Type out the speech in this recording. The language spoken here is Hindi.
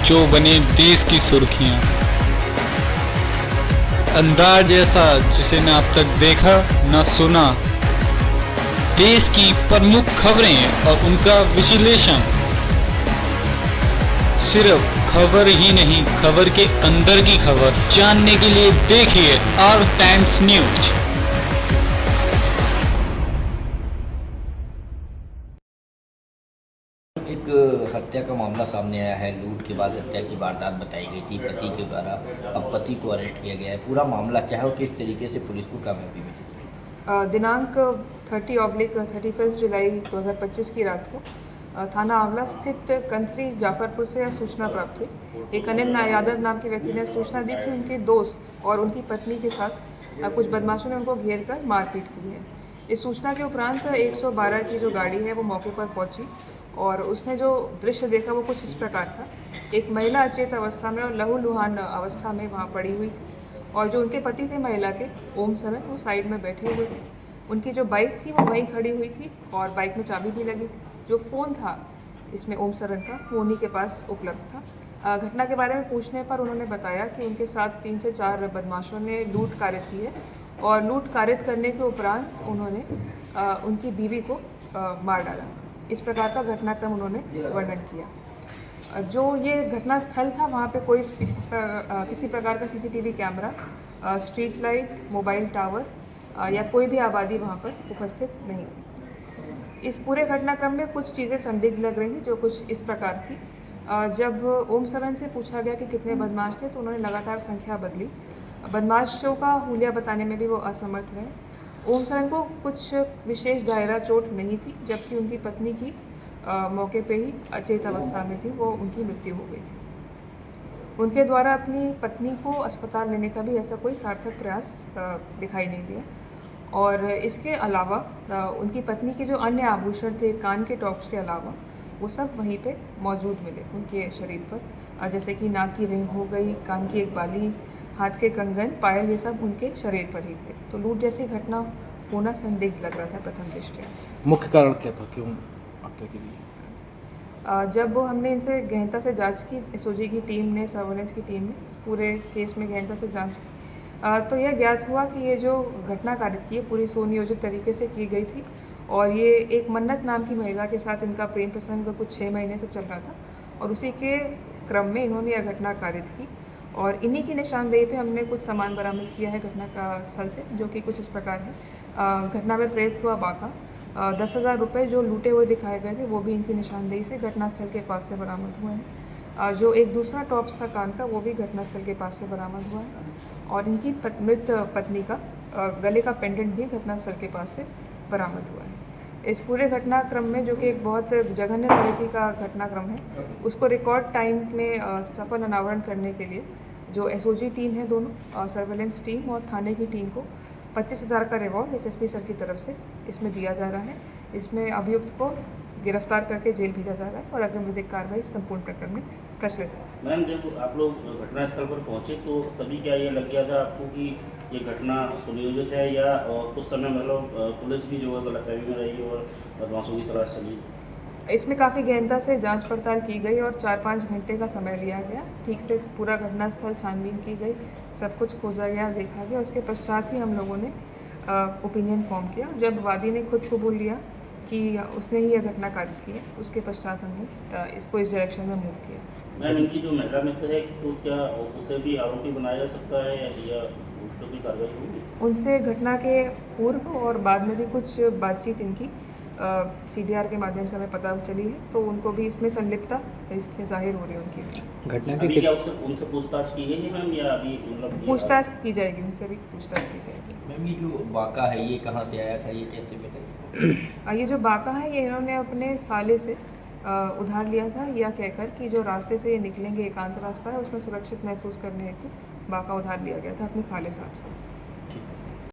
जो बने देश की सुर्खियां। अंदाज ऐसा जिसे न अब तक देखा न सुना। देश की प्रमुख खबरें और उनका विश्लेषण। सिर्फ खबर ही नहीं, खबर के अंदर की खबर जानने के लिए देखिए आवर टाइम्स न्यूज। एक हत्या का मामला सामने आया है। लूट के बाद हत्या की वारदात बताई गई थी पति के द्वारा। अब पति को अरेस्ट किया गया है। पूरा मामला क्या है और किस तरीके से पुलिस को कामयाबी मिली? दिनांक 30/31 जुलाई 2025 की रात को थाना आंवला स्थित कंथरी जाफरपुर से सूचना प्राप्त हुई। एक अनिल यादव नाम के व्यक्ति ने सूचना दी कि उनके दोस्त और उनकी पत्नी के साथ कुछ बदमाशों ने उनको घेर कर मारपीट की है। इस सूचना के उपरांत 112 की जो गाड़ी है वो मौके पर पहुंची और उसने जो दृश्य देखा वो कुछ इस प्रकार था। एक महिला अचेत अवस्था में और लहूलुहान अवस्था में वहाँ पड़ी हुई थी और जो उनके पति थे महिला के, ओम सरन, वो साइड में बैठे हुए थे। उनकी जो बाइक थी वो वहीं खड़ी हुई थी और बाइक में चाबी भी लगी थी। जो फ़ोन था इसमें ओम सरन का, वो उन्हीं के पास उपलब्ध था। घटना के बारे में पूछने पर उन्होंने बताया कि उनके साथ 3 से 4 बदमाशों ने लूट कारित की है और लूट कारित करने के उपरांत उन्होंने उनकी बीवी को मार डाला। इस प्रकार का घटनाक्रम उन्होंने वर्णन किया। जो ये घटना स्थल था वहाँ पे कोई किसी प्रकार का CCTV camera, street light, mobile tower या कोई भी आबादी वहाँ पर उपस्थित नहीं थी। इस पूरे घटनाक्रम में कुछ चीज़ें संदिग्ध लग रही हैं जो कुछ इस प्रकार थी। जब ओम सरन से पूछा गया कि कितने बदमाश थे तो उन्होंने लगातार संख्या बदली। बदमाशों का हुलिया बताने में भी वो असमर्थ रहे। ओम सरन को कुछ विशेष दायरा चोट नहीं थी, जबकि उनकी पत्नी की मौके पे ही अचेत अवस्था में थी, वो उनकी मृत्यु हो गई थी। उनके द्वारा अपनी पत्नी को अस्पताल लेने का भी ऐसा कोई सार्थक प्रयास दिखाई नहीं दिया। और इसके अलावा उनकी पत्नी के जो अन्य आभूषण थे, कान के टॉप्स के अलावा, वो सब वहीं पे मौजूद मिले उनके शरीर पर। जैसे कि नाक की रिंग हो गई, कान की एक बाली, हाथ के कंगन, पायल, ये सब उनके शरीर पर ही थे। तो लूट जैसी घटना होना संदिग्ध लग रहा था प्रथम दृष्टया। मुख्य कारण क्या था, क्यों हत्या के लिए? जब हमने इनसे गहनता से जांच की, एसओजी की टीम ने, सर्वेलेंस की टीम ने इस पूरे केस में गहनता से जांच की, तो यह ज्ञात हुआ कि ये जो घटना कारित की है पूरी सुनियोजित तरीके से की गई थी और ये एक मन्नत नाम की महिला के साथ इनका प्रेम प्रसंग कुछ 6 महीने से चल रहा था और उसी के क्रम में इन्होंने यह घटना कारित की। और इन्हीं की निशानदेही पे हमने कुछ सामान बरामद किया है घटना का स्थल से, जो कि कुछ इस प्रकार है। घटना में प्रेरित हुआ बाका, 10,000 रुपये जो लूटे हुए दिखाए गए थे वो भी इनकी निशानदेही से घटनास्थल के पास से बरामद हुए हैं। जो एक दूसरा टॉप्स था कान का, वो भी घटनास्थल के पास से बरामद हुआ है और इनकी मृत पत्नी का गले का पेंडेंट भी घटनास्थल के पास से बरामद हुआ है। इस पूरे घटनाक्रम में, जो कि एक बहुत जघन्य प्रवृत्ति का घटनाक्रम है, उसको रिकॉर्ड टाइम में सफल अनावरण करने के लिए जो एसओजी टीम है, दोनों सर्वेलेंस टीम और थाने की टीम को 25,000 का रिवॉर्ड एसएसपी सर की तरफ से इसमें दिया जा रहा है। इसमें अभियुक्त को गिरफ्तार करके जेल भेजा जा रहा है और अग्रिम विधिक कार्रवाई संपूर्ण प्रकरण में प्रचलित है। मैम, जब आप लोग घटनास्थल पर पहुंचे तो तभी क्या ये लग गया था आपको कि ये घटना सुनियोजित है, या कुछ समय मतलब पुलिस भी जो है गलतफहमी में रही और बदमाशों की तलाश चली? इसमें काफ़ी गहनता से जांच पड़ताल की गई और 4-5 घंटे का समय लिया गया। ठीक से पूरा घटनास्थल छानबीन की गई, सब कुछ खोजा गया, देखा गया। उसके पश्चात ही हम लोगों ने ओपिनियन फॉर्म किया। जब वादी ने खुद कबूल लिया कि उसने ही यह घटना कारित की है, उसके पश्चात हमने इसको इस डायरेक्शन में मूव किया। मैम, इनकी जो महिला मित्र है तो क्या उसे भी आरोपी बनाया जा सकता है या उस पर भी कार्रवाई होगी? उनसे घटना के पूर्व और बाद में भी कुछ बातचीत इनकी सीडीआर के माध्यम से हमें पता चली है, तो उनको भी इसमें संलिप्तता इसमें जाहिर हो रही है उनकी। घटना अभी क्या उनसे पूछताछ की गई है मैम, या अभी मतलब पूछताछ की जाएगी, उनसे भी पूछताछ की जाएगी। मैम, ये जो बाका है ये कहाँ से आया था, ये कैसे मिला? ये जो बाका है ये इन्होंने अपने साले से उधार लिया था, यह कहकर कि जो रास्ते से ये निकलेंगे, एकांत रास्ता है, उसमें सुरक्षित महसूस करने हेतु बाका उधार लिया गया था अपने साले साहब से।